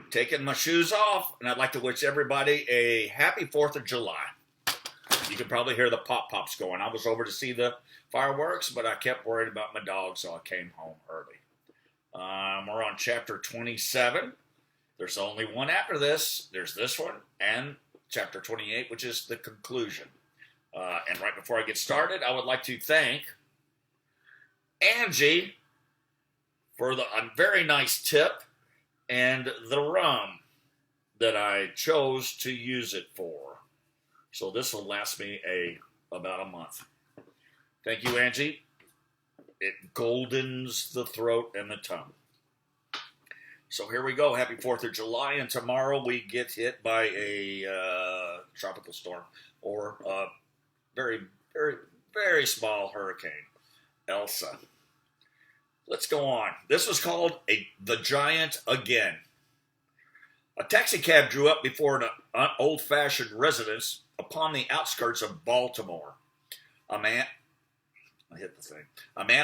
taking my shoes off, and I'd like to wish everybody a happy 4th of July. You can probably hear the pop-pops going. I was over to see the fireworks, but I kept worrying about my dog, so I came home early. We're on chapter 27. There's only one after this. There's this one and chapter 28, which is the conclusion. And right before I get started, I would like to thank Angie for a very nice tip and the rum that I chose to use it for. So this will last me about a month. Thank you, Angie. It goldens the throat and the tongue. So here we go. Happy 4th of July, and tomorrow we get hit by a tropical storm or a very, very, very small hurricane, Elsa. Let's go on. This was called The Giant Again. A taxi cab drew up before an old-fashioned residence upon the outskirts of Baltimore. A man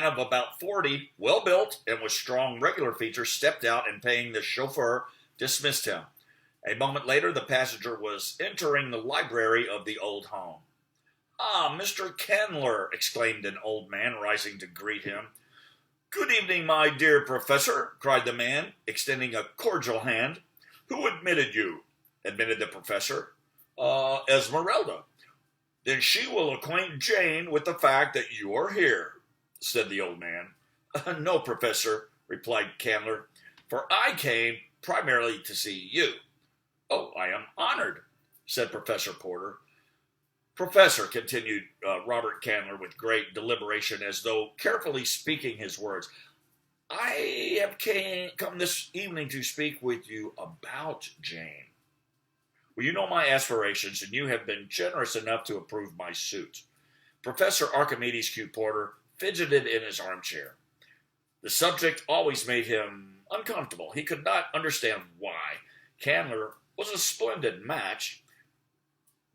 of about 40, well-built and with strong regular features, stepped out and paying the chauffeur, dismissed him. A moment later, the passenger was entering the library of the old home. "Ah, Mr. Candler," exclaimed an old man, rising to greet him. "Good evening, my dear professor," cried the man, extending a cordial hand. "Who admitted you?" admitted the professor. Esmeralda." "Then she will acquaint Jane with the fact that you are here," said the old man. "No, professor," replied Candler, "for I came primarily to see you." "Oh, I am honored," said Professor Porter. "Professor," continued Robert Candler with great deliberation, as though carefully speaking his words, "I have come this evening to speak with you about Jane. Well, you know my aspirations, and you have been generous enough to approve my suit." Professor Archimedes Q. Porter fidgeted in his armchair. The subject always made him uncomfortable. He could not understand why. Candler was a splendid match.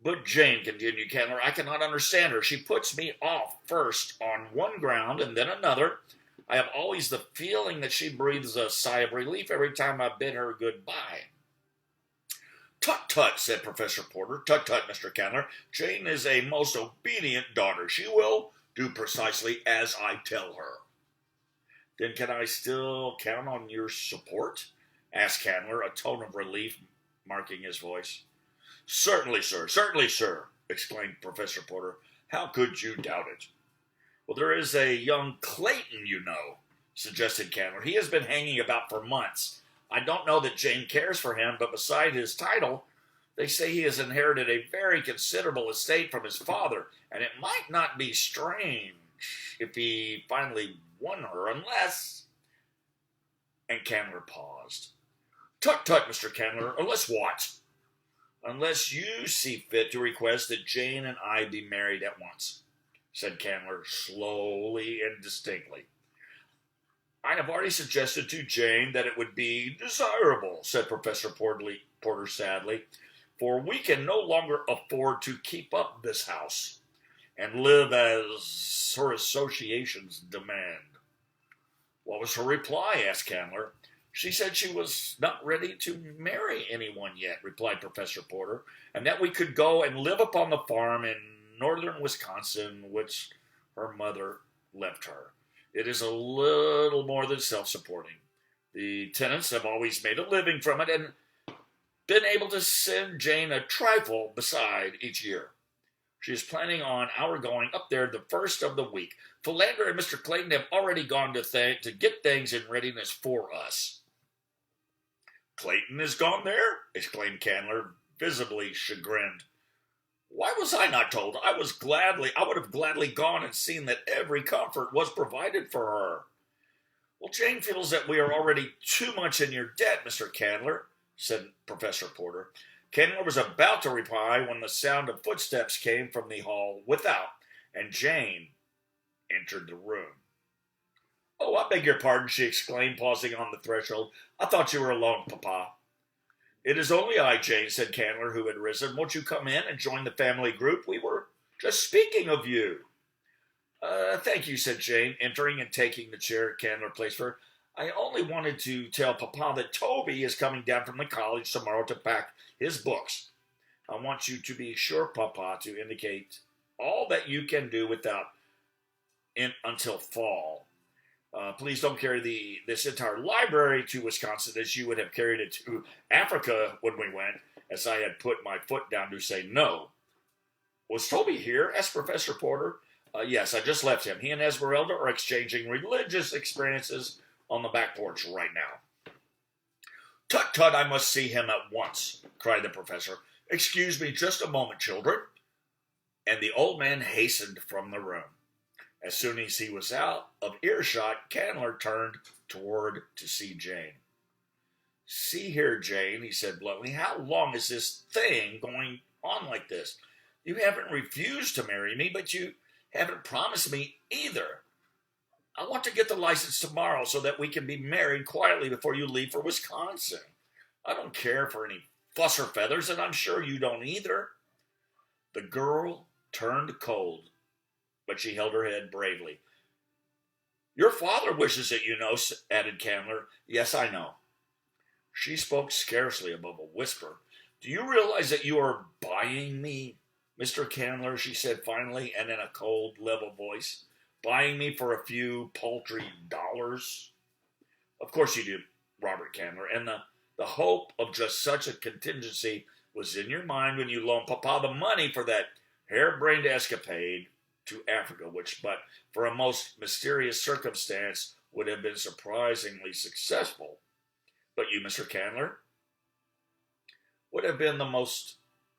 "But Jane," continued Candler, "I cannot understand her. She puts me off first on one ground and then another. I have always the feeling that she breathes a sigh of relief every time I bid her goodbye." "Tut, tut," said Professor Porter. "Tut, tut, Mr. Candler. Jane is a most obedient daughter. She will do precisely as I tell her." "Then can I still count on your support?" asked Candler, a tone of relief marking his voice. Certainly, sir," exclaimed Professor Porter. "How could you doubt it?" "Well, there is a young Clayton, you know," suggested Candler. "He has been hanging about for months. I don't know that Jane cares for him, but beside his title, they say he has inherited a very considerable estate from his father, and it might not be strange if he finally won her, unless—" And Candler paused. "Tut, tut, Mr. Candler, unless what?" "Unless you see fit to request that Jane and I be married at once," said Candler slowly and distinctly. "I have already suggested to Jane that it would be desirable," said Professor Porter sadly, "for we can no longer afford to keep up this house and live as her associations demand." "What was her reply?" asked Candler. "She said she was not ready to marry anyone yet," replied Professor Porter, "and that we could go and live upon the farm in northern Wisconsin, which her mother left her. It is a little more than self-supporting. The tenants have always made a living from it and been able to send Jane a trifle beside each year. She is planning on our going up there the first of the week. Philander and Mr. Clayton have already gone to get things in readiness for us." "Clayton has gone there?" exclaimed Candler, visibly chagrined. "Why was I not told? I would have gladly gone and seen that every comfort was provided for her." "Well, Jane feels that we are already too much in your debt, Mr. Candler," said Professor Porter. Candler was about to reply when the sound of footsteps came from the hall without, and Jane entered the room. "Oh, I beg your pardon," she exclaimed, pausing on the threshold. "I thought you were alone, Papa." "It is only I, Jane," said Candler, who had risen. "Won't you come in and join the family group? We were just speaking of you." Thank you," said Jane, entering and taking the chair Candler placed for her. I only wanted to tell Papa that Toby is coming down from the college tomorrow to pack his books. I want you to be sure, Papa, to indicate all that you can do until fall. Please don't carry this entire library to Wisconsin as you would have carried it to Africa when we went, as I had put my foot down to say no. Was Toby here? Asked Professor Porter. Yes, I just left him. He and Esmeralda are exchanging religious experiences on the back porch right now. Tut, tut, I must see him at once, cried the professor. Excuse me just a moment, children. And the old man hastened from the room. As soon as he was out of earshot, Candler turned toward to see Jane. See here, Jane, he said bluntly, how long is this thing going on like this? You haven't refused to marry me, but you haven't promised me either. I want to get the license tomorrow so that we can be married quietly before you leave for Wisconsin. I don't care for any fuss or feathers, and I'm sure you don't either. The girl turned cold, but she held her head bravely. Your father wishes it, you know, added Candler. Yes, I know. She spoke scarcely above a whisper. Do you realize that you are buying me, Mr. Candler, she said finally, and in a cold, level voice. Buying me for a few paltry dollars? Of course you do, Robert Candler, and the hope of just such a contingency was in your mind when you loaned Papa the money for that harebrained escapade to Africa, which, but for a most mysterious circumstance, would have been surprisingly successful. But you, Mr. Candler, would have been the most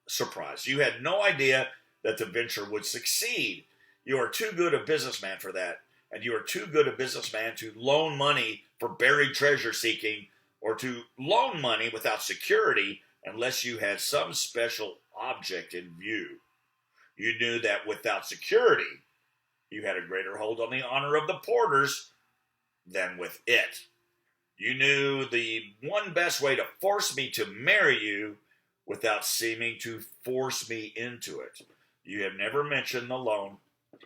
surprised. You had no idea that the venture would succeed. You are too good a businessman for that, and you are too good a businessman to loan money for buried treasure seeking, or to loan money without security unless you had some special object in view. You knew that without security, you had a greater hold on the honor of the Porters than with it. You knew the one best way to force me to marry you without seeming to force me into it. You have never mentioned the loan.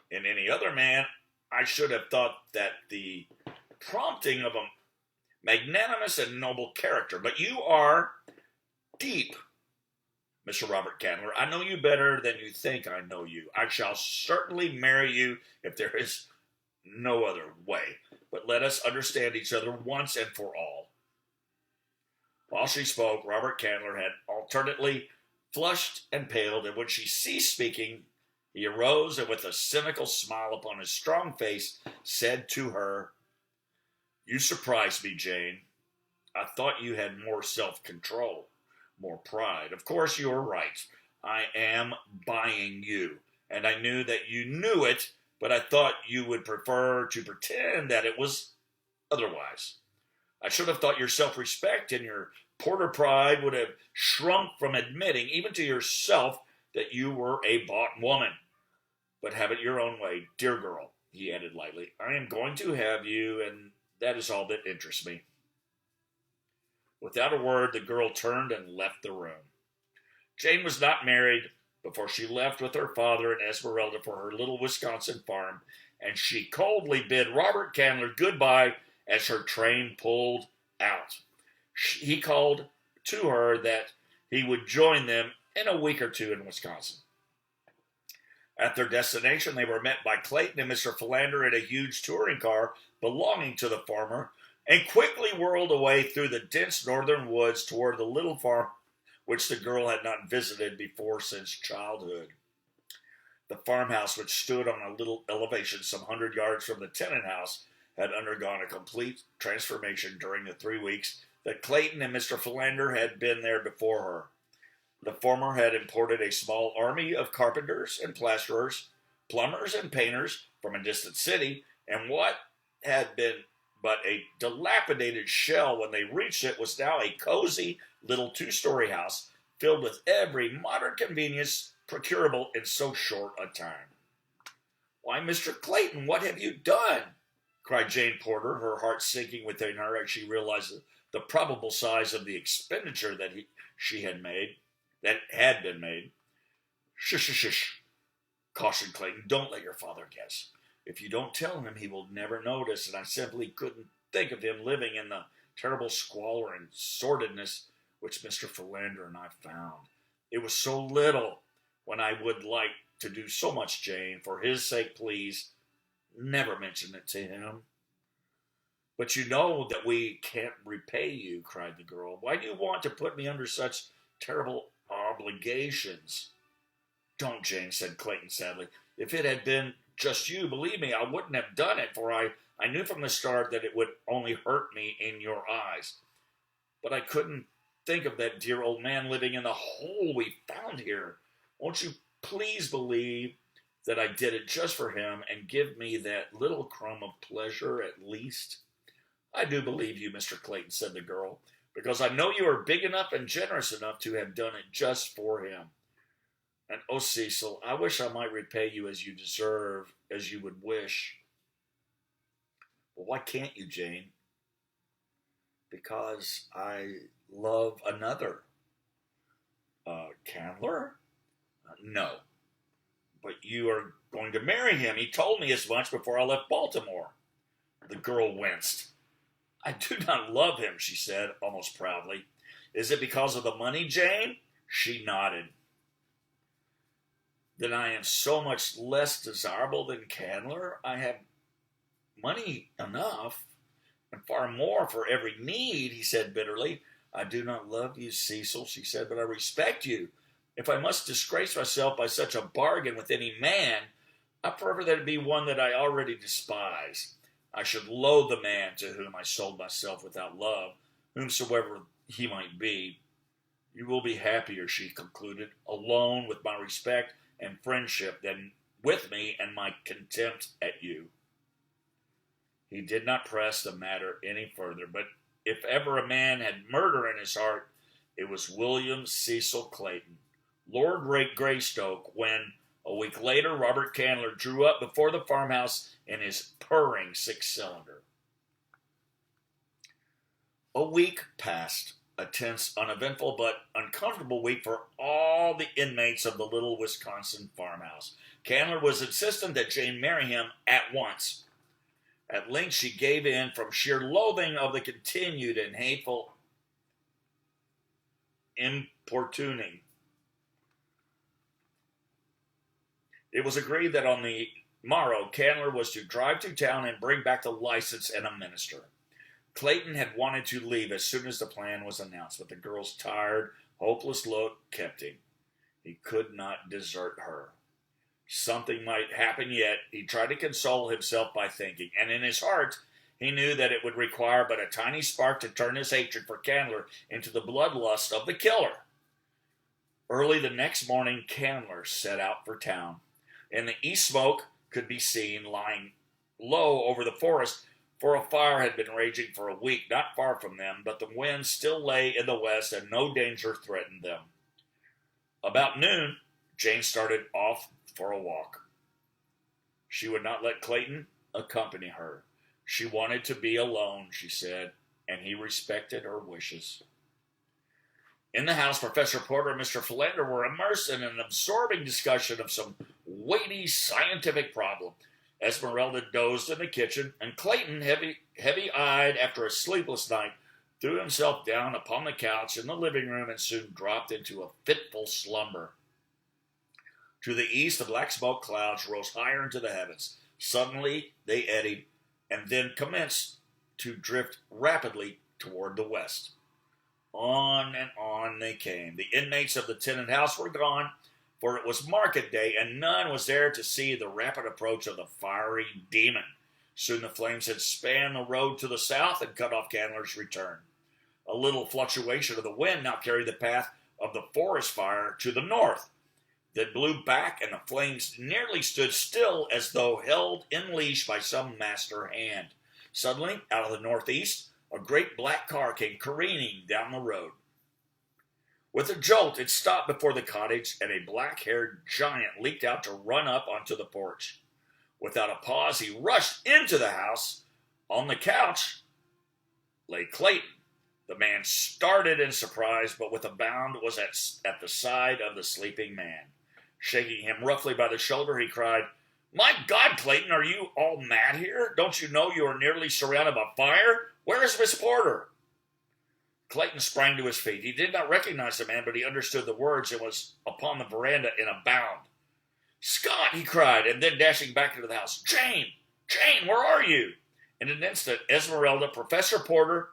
In any other man, I should have thought that the prompting of a magnanimous and noble character. But you are deep, Mr. Robert Candler. I know you better than you think I know you. I shall certainly marry you if there is no other way. But let us understand each other once and for all. While she spoke, Robert Candler had alternately flushed and paled, and when she ceased speaking, he arose and with a cynical smile upon his strong face said to her, You surprised me, Jane. I thought you had more self-control, more pride. Of course you are right. I am buying you, and I knew that you knew it, but I thought you would prefer to pretend that it was otherwise. I should have thought your self-respect and your Porter pride would have shrunk from admitting, even to yourself, that you were a bought woman. But have it your own way, dear girl, he added lightly. I am going to have you, and that is all that interests me. Without a word, the girl turned and left the room. Jane was not married before she left with her father and Esmeralda for her little Wisconsin farm, and she coldly bid Robert Candler goodbye as her train pulled out. He called to her that he would join them in a week or two in Wisconsin. At their destination, they were met by Clayton and Mr. Philander in a huge touring car belonging to the farmer, and quickly whirled away through the dense northern woods toward the little farm which the girl had not visited before since childhood. The farmhouse, which stood on a little elevation some 100 yards from the tenant house, had undergone a complete transformation during the 3 weeks that Clayton and Mr. Philander had been there before her. The former had imported a small army of carpenters and plasterers, plumbers and painters from a distant city, and what had been but a dilapidated shell when they reached it was now a cozy little 2-story house filled with every modern convenience procurable in so short a time. Why, Mr. Clayton, what have you done? Cried Jane Porter, her heart sinking within her as she realized the probable size of the expenditure that had been made. Shush, shush, shush, cautioned Clayton. Don't let your father guess. If you don't tell him, he will never notice, and I simply couldn't think of him living in the terrible squalor and sordidness which Mr. Philander and I found. It was so little when I would like to do so much, Jane. For his sake, please, never mention it to him. But you know that we can't repay you, cried the girl. Why do you want to put me under such terrible obligations? Don't, Jane, said Clayton sadly. If it had been just you, believe me, I wouldn't have done it, for I knew from the start that it would only hurt me in your eyes. But I couldn't think of that dear old man living in the hole we found here. Won't you please believe that I did it just for him and give me that little crumb of pleasure at least? I do believe you, Mr. Clayton, said the girl, because I know you are big enough and generous enough to have done it just for him. And, oh, Cecil, I wish I might repay you as you deserve, as you would wish. Well, why can't you, Jane? Because I love another. Candler? No. But you are going to marry him. He told me as much before I left Baltimore. The girl winced. I do not love him, she said, almost proudly. Is it because of the money, Jane? She nodded. Then I am so much less desirable than Candler. I have money enough, and far more for every need, he said bitterly. I do not love you, Cecil, she said, but I respect you. If I must disgrace myself by such a bargain with any man, I prefer that it be one that I already despise. I should loathe the man to whom I sold myself without love, whomsoever he might be. You will be happier, she concluded, alone with my respect and friendship than with me and my contempt at you. He did not press the matter any further, but if ever a man had murder in his heart, it was William Cecil Clayton, Lord Greystoke, when, a week later, Robert Candler drew up before the farmhouse in his purring six-cylinder. A week passed, a tense, uneventful, but uncomfortable week for all the inmates of the little Wisconsin farmhouse. Candler was insistent that Jane marry him at once. At length she gave in from sheer loathing of the continued and hateful importuning. It was agreed that on the morrow Candler was to drive to town and bring back the license and a minister. Clayton had wanted to leave as soon as the plan was announced, but the girl's tired, hopeless look kept him. He could not desert her. Something might happen yet, he tried to console himself by thinking, and in his heart he knew that it would require but a tiny spark to turn his hatred for Candler into the bloodlust of the killer. Early the next morning, Candler set out for town. In the east, smoke could be seen lying low over the forest, for a fire had been raging for a week not far from them, but the wind still lay in the west and no danger threatened them. About noon, Jane started off for a walk. She would not let Clayton accompany her. She wanted to be alone, she said, and he respected her wishes. In the house, Professor Porter and Mr. Philander were immersed in an absorbing discussion of some weighty scientific problem. Esmeralda dozed in the kitchen, and Clayton, heavy-eyed after a sleepless night, threw himself down upon the couch in the living room and soon dropped into a fitful slumber. To the east, the black smoke clouds rose higher into the heavens. Suddenly, they eddied, and then commenced to drift rapidly toward the west. On and on they came. The inmates of the tenant house were gone, for it was market day, and none was there to see the rapid approach of the fiery demon. Soon the flames had spanned the road to the south and cut off Candler's return. A little fluctuation of the wind now carried the path of the forest fire to the north. Then blew back, and the flames nearly stood still as though held in leash by some master hand. Suddenly, out of the northeast, a great black car came careening down the road. With a jolt, it stopped before the cottage, and a black-haired giant leaped out to run up onto the porch. Without a pause, he rushed into the house. On the couch lay Clayton. The man started in surprise, but with a bound was at the side of the sleeping man. Shaking him roughly by the shoulder, he cried, My God, Clayton, are you all mad here? Don't you know you are nearly surrounded by fire? Where is Miss Porter? Clayton sprang to his feet. He did not recognize the man, but he understood the words and was upon the veranda in a bound. Scott, he cried, and then dashing back into the house. Jane! Jane, where are you? In an instant, Esmeralda, Professor Porter,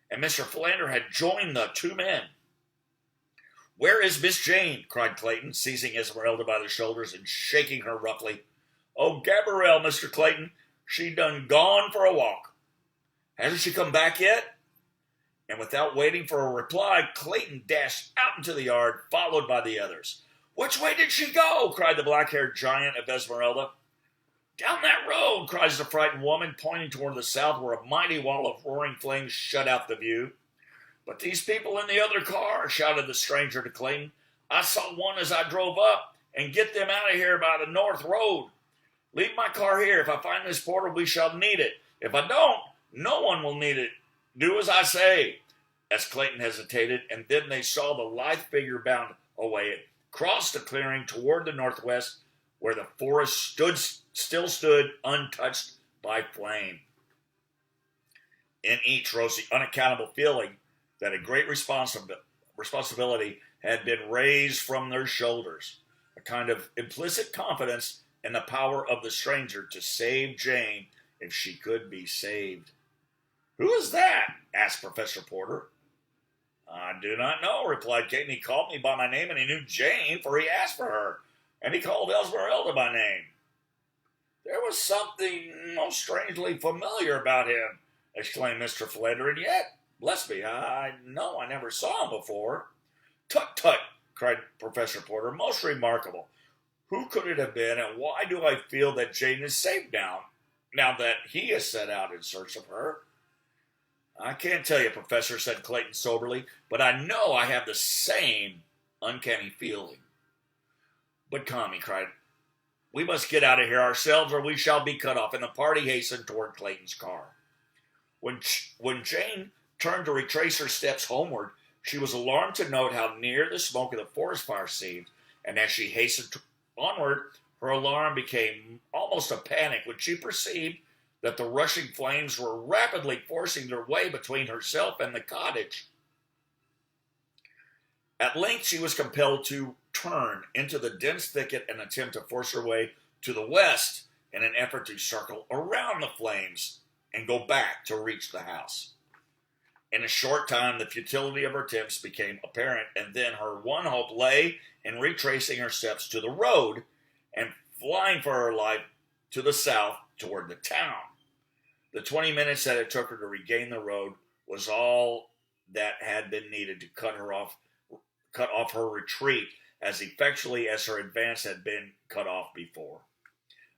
and Mr. Philander had joined the two men. Where is Miss Jane? Cried Clayton, seizing Esmeralda by the shoulders and shaking her roughly. Oh, Gabrielle, Mr. Clayton, she done gone for a walk. Hasn't she come back yet? And without waiting for a reply, Clayton dashed out into the yard, followed by the others. Which way did she go? Cried the black-haired giant of Esmeralda. Down that road, cries the frightened woman, pointing toward the south where a mighty wall of roaring flames shut out the view. But these people in the other car, shouted the stranger to Clayton. I saw one as I drove up, and get them out of here by the north road. Leave my car here. If I find Miss Porter, we shall need it. If I don't, no one will need it. Do as I say. As Clayton hesitated, and then they saw the lithe figure bound away, cross the clearing toward the northwest, where the forest still stood untouched by flame. In each rose the unaccountable feeling that a great responsibility had been raised from their shoulders, a kind of implicit confidence in the power of the stranger to save Jane if she could be saved. Who is that? Asked Professor Porter. I do not know, replied Kate. He called me by my name, and he knew Jane, for he asked for her, and he called Esmeralda by name. There was something most strangely familiar about him, exclaimed Mr. Philander, and yet, bless me, I know I never saw him before. Tut, tut, cried Professor Porter, most remarkable. Who could it have been, and why do I feel that Jane is safe now that he has set out in search of her? I can't tell you, Professor, said Clayton soberly, but I know I have the same uncanny feeling. But come, he cried, we must get out of here ourselves or we shall be cut off, and the party hastened toward Clayton's car. When Jane turned to retrace her steps homeward, she was alarmed to note how near the smoke of the forest fire seemed, and as she hastened onward, her alarm became almost a panic when she perceived that the rushing flames were rapidly forcing their way between herself and the cottage. At length she was compelled to turn into the dense thicket and attempt to force her way to the west in an effort to circle around the flames and go back to reach the house. In a short time, the futility of her attempts became apparent, and then her one hope lay in retracing her steps to the road and flying for her life to the south toward the town. The 20 minutes that it took her to regain the road was all that had been needed to cut off her retreat as effectually as her advance had been cut off before.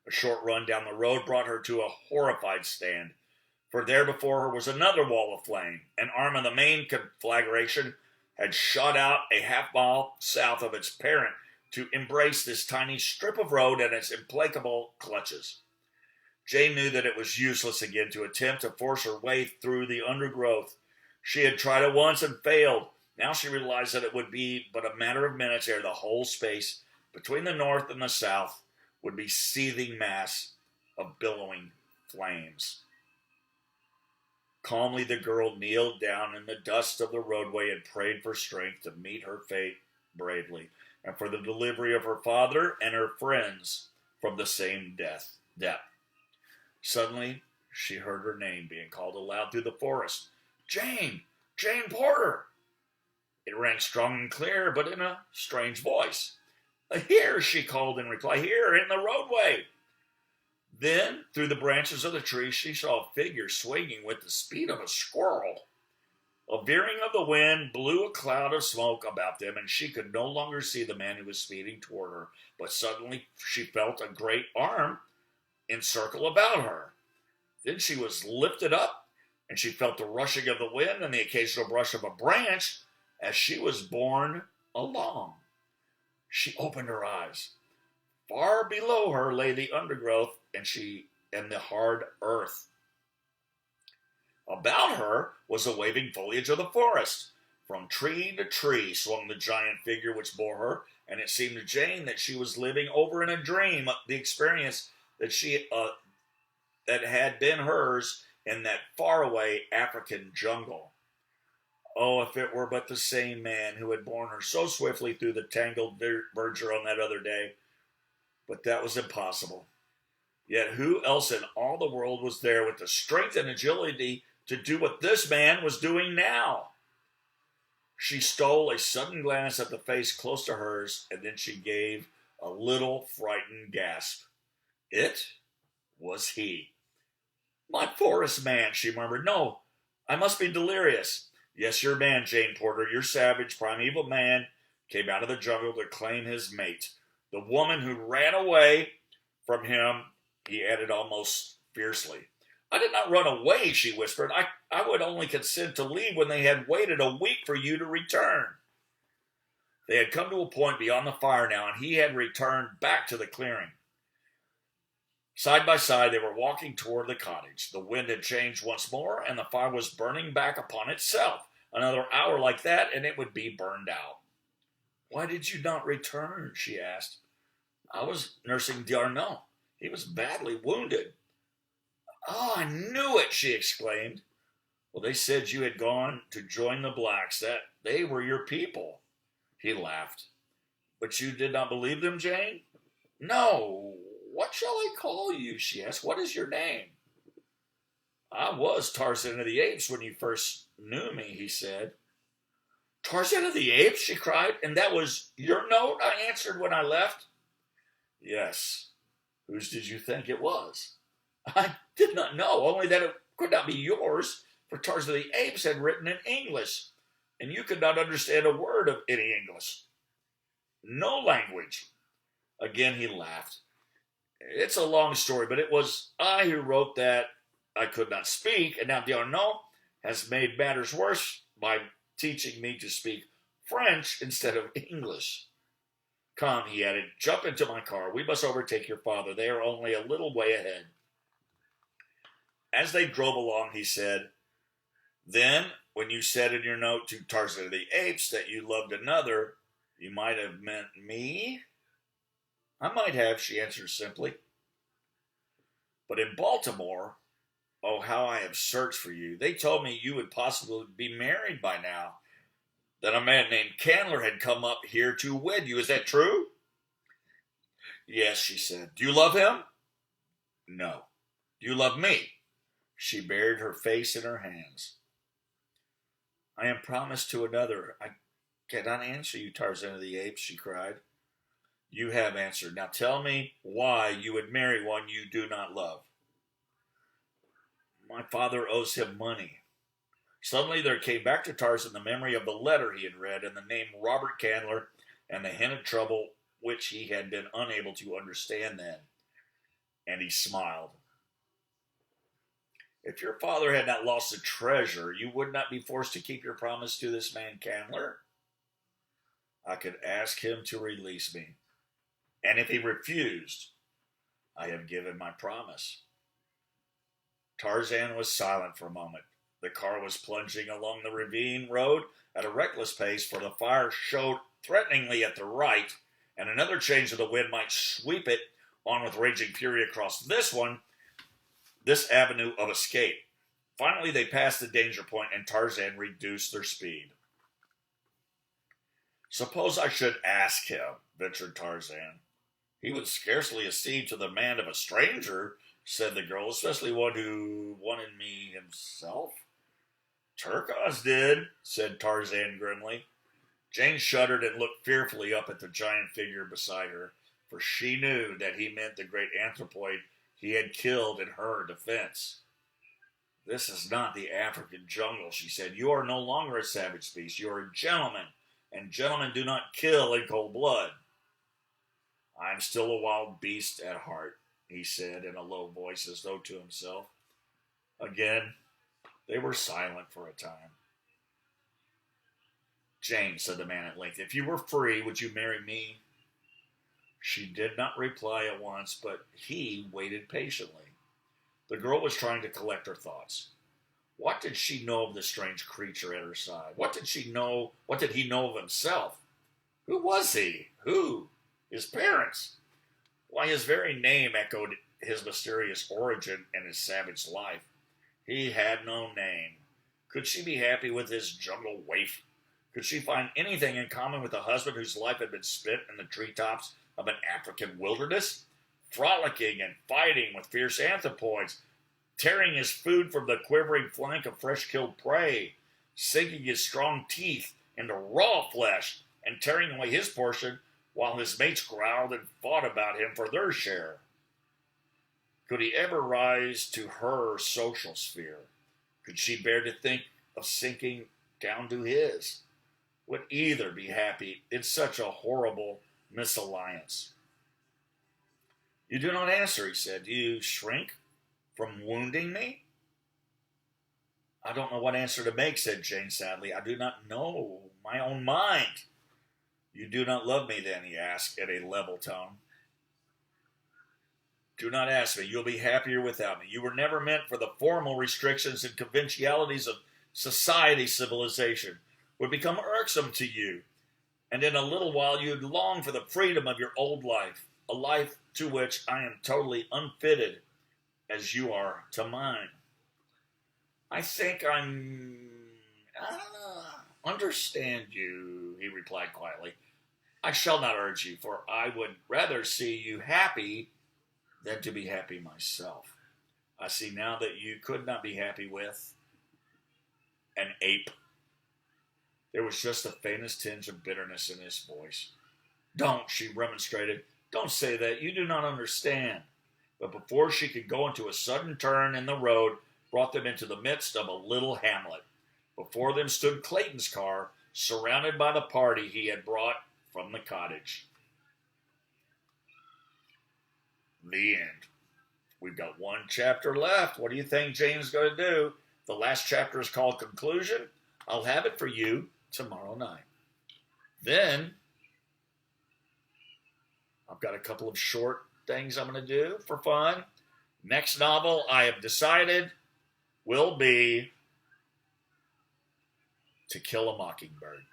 A short run down the road brought her to a horrified stand, for there before her was another wall of flame. An arm of the main conflagration had shot out a half-mile south of its parent to embrace this tiny strip of road in its implacable clutches. Jane knew that it was useless again to attempt to force her way through the undergrowth. She had tried it once and failed. Now she realized that it would be but a matter of minutes ere the whole space between the north and the south would be seething mass of billowing flames. Calmly the girl kneeled down in the dust of the roadway and prayed for strength to meet her fate bravely, and for the delivery of her father and her friends from the same death. Suddenly, she heard her name being called aloud through the forest. Jane! Jane Porter! It rang strong and clear, but in a strange voice. Here, she called in reply. Here, in the roadway. Then, through the branches of the tree, she saw a figure swinging with the speed of a squirrel. A veering of the wind blew a cloud of smoke about them, and she could no longer see the man who was speeding toward her. But suddenly, she felt a great arm encircle about her. Then she was lifted up, and she felt the rushing of the wind and the occasional brush of a branch as she was borne along. She opened her eyes. Far below her lay the undergrowth and the hard earth. About her was the waving foliage of the forest. From tree to tree swung the giant figure which bore her, and it seemed to Jane that she was living over in a dream the experience that had been hers in that faraway African jungle. Oh, if it were but the same man who had borne her so swiftly through the tangled verdure on that other day. But that was impossible. Yet who else in all the world was there with the strength and agility to do what this man was doing now? She stole a sudden glance at the face close to hers, and then she gave a little frightened gasp. It was he. My forest man, she murmured. No, I must be delirious. Yes, your man, Jane Porter, your savage, primeval man, came out of the jungle to claim his mate. The woman who ran away from him, he added almost fiercely. I did not run away, she whispered. I would only consent to leave when they had waited a week for you to return. They had come to a point beyond the fire now, and he had returned back to the clearing. Side by side, they were walking toward the cottage. The wind had changed once more, and the fire was burning back upon itself. Another hour like that, and it would be burned out. Why did you not return? She asked. I was nursing D'Arnaud. He was badly wounded. Oh, I knew it, she exclaimed. Well, they said you had gone to join the blacks, that they were your people. He laughed. But you did not believe them, Jane? No. What shall I call you? She asked. What is your name? I was Tarzan of the Apes when you first knew me, he said. Tarzan of the Apes? She cried. And that was your note? I answered when I left. Yes. Whose did you think it was? I did not know, only that it could not be yours, for Tarzan of the Apes had written in English, and you could not understand a word of any English. No language. Again he laughed. It's a long story, but it was I who wrote that I could not speak, and now D'Arnaud has made matters worse by teaching me to speak French instead of English. Come, he added, jump into my car. We must overtake your father. They are only a little way ahead. As they drove along, he said, then, when you said in your note to Tarzan of the Apes that you loved another, you might have meant me? I might have, she answered simply. But in Baltimore, oh, how I have searched for you. They told me you would possibly be married by now, that a man named Candler had come up here to wed you. Is that true? Yes, she said. Do you love him? No. Do you love me? She buried her face in her hands. I am promised to another. I cannot answer you, Tarzan of the Apes, she cried. You have answered. Now tell me why you would marry one you do not love. My father owes him money. Suddenly there came back to Tarzan the memory of the letter he had read and the name Robert Candler and the hint of trouble which he had been unable to understand then. And he smiled. If your father had not lost the treasure, you would not be forced to keep your promise to this man Candler. I could ask him to release me. And if he refused, I have given my promise. Tarzan was silent for a moment. The car was plunging along the ravine road at a reckless pace, for the fire showed threateningly at the right, and another change of the wind might sweep it on with raging fury across this avenue of escape. Finally, they passed the danger point, and Tarzan reduced their speed. Suppose I should ask him, ventured Tarzan. He would scarcely accede to the demand of a stranger, said the girl, especially one who wanted me himself. Turcos did, said Tarzan grimly. Jane shuddered and looked fearfully up at the giant figure beside her, for she knew that he meant the great anthropoid he had killed in her defense. This is not the African jungle, she said. You are no longer a savage beast. You are a gentleman, and gentlemen do not kill in cold blood. I am still a wild beast at heart, he said in a low voice as though to himself. Again, they were silent for a time. Jane, said the man at length, if you were free, would you marry me? She did not reply at once, but he waited patiently. The girl was trying to collect her thoughts. What did she know of the strange creature at her side? What did he know of himself? Who was he? Who? His parents? Why, his very name echoed his mysterious origin and his savage life. He had no name. Could she be happy with his jungle waif? Could she find anything in common with a husband whose life had been spent in the treetops of an African wilderness, frolicking and fighting with fierce anthropoids, tearing his food from the quivering flank of fresh-killed prey, sinking his strong teeth into raw flesh and tearing away his portion while his mates growled and fought about him for their share? Could he ever rise to her social sphere? Could she bear to think of sinking down to his? Would either be happy in such a horrible misalliance? You do not answer, he said. Do you shrink from wounding me? I don't know what answer to make, said Jane sadly. I do not know my own mind. You do not love me then, he asked in a level tone. Do not ask me. You'll be happier without me. You were never meant for the formal restrictions and conventionalities of society. Civilization would become irksome to you, and in a little while you'd long for the freedom of your old life, a life to which I am totally unfitted, as you are to mine. I think understand you, he replied quietly. I shall not urge you, for I would rather see you happy than to be happy myself. I see now that you could not be happy with an ape. There was just the faintest tinge of bitterness in his voice. Don't, she remonstrated. Don't say that. You do not understand. But before she could go into a sudden turn in the road, brought them into the midst of a little hamlet. Before them stood Clayton's car, surrounded by the party he had brought from the cottage. The end. We've got one chapter left. What do you think Jane's going to do? The last chapter is called Conclusion. I'll have it for you tomorrow night. Then, I've got a couple of short things I'm going to do for fun. Next novel I have decided will be To Kill a Mockingbird.